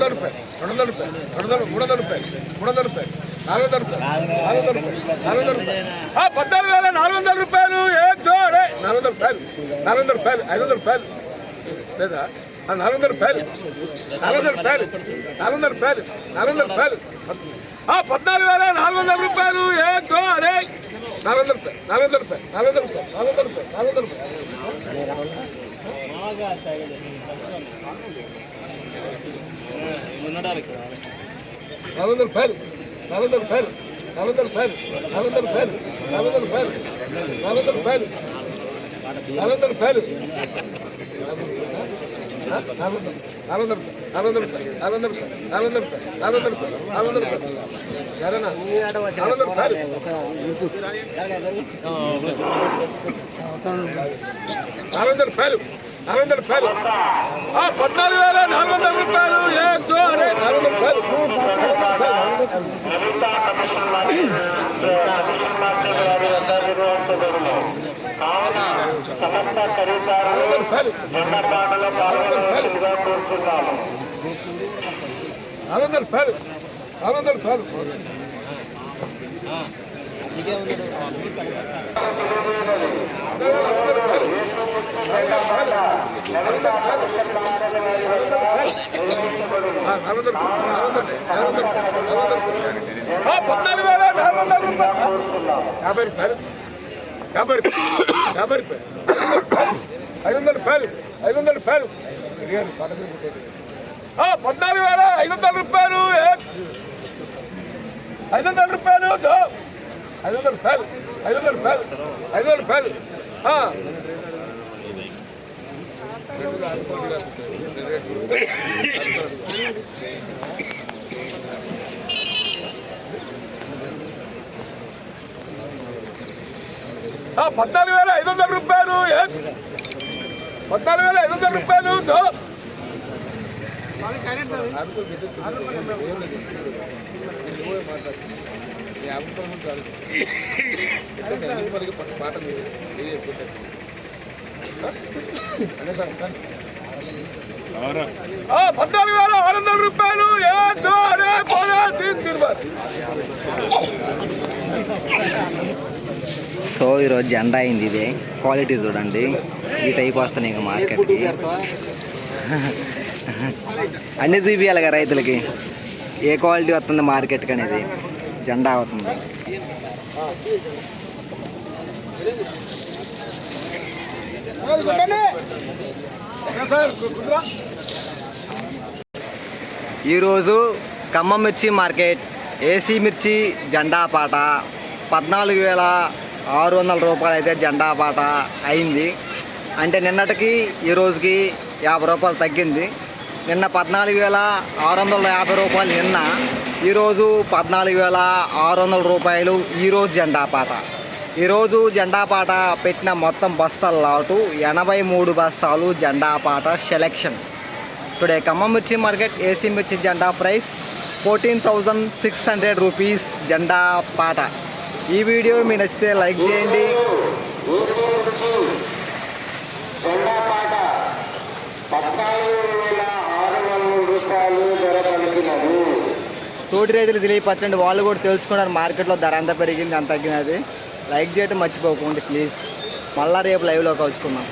రూపాయలు 300 రూపాయలు 14,400 రూపాయలు ఏ జోడే 400 రూపాయలు 500 రూపాయలు లేదా 400 రూపాయలు 14,400 రూపాయలు 14,400 రూపాయలు ఏ జోడే 400 రూపాయలు 400 రూపాయలు 14,400 రూపాయలు ఏ జోడే 400 రూపాయలు సో ఈరోజు జెండా అయింది. ఇదే క్వాలిటీ చూడండి, ఈ టైప్ వస్తాయి ఇంకా మార్కెట్కి. అన్నీ చూపించాలి కదా రైతులకి, ఏ క్వాలిటీ వస్తుంది మార్కెట్కి అనేది. జెండా అవుతుంది. ఈరోజు ఖమ్మం మిర్చి మార్కెట్ ఏసీ మిర్చి జెండా పాట 14,600 రూపాయలు అయితే జెండా పాట అయింది. అంటే నిన్నటికి ఈ రోజుకి 50 రూపాయలు తగ్గింది. నిన్న 14,650 రూపాయలు నిన్న, ఈరోజు 14,600 రూపాయలు ఈరోజు జెండా పాట. ఈరోజు జెండా పాట పెట్టిన మొత్తం బస్తాల లాటు 83 బస్తాలు జెండా పాట సెలెక్షన్. టుడే ఖమ్మం మిర్చి మార్కెట్ ఏసీ మిర్చి జెండా ప్రైస్ 14,600 రూపీస్ జెండా పాట. ఈ వీడియో మీకు నచ్చితే లైక్ చేయండి. తోటి రైతులు తెలియపరచండి, వాళ్ళు కూడా తెలుసుకున్నారు మార్కెట్లో ధర ఎంత పెరిగింది, అంత తగ్గినది. లైక్ చేయడం మర్చిపోకండి ప్లీజ్. మళ్ళీ రేపు లైవ్లో కలుసుకుందాం.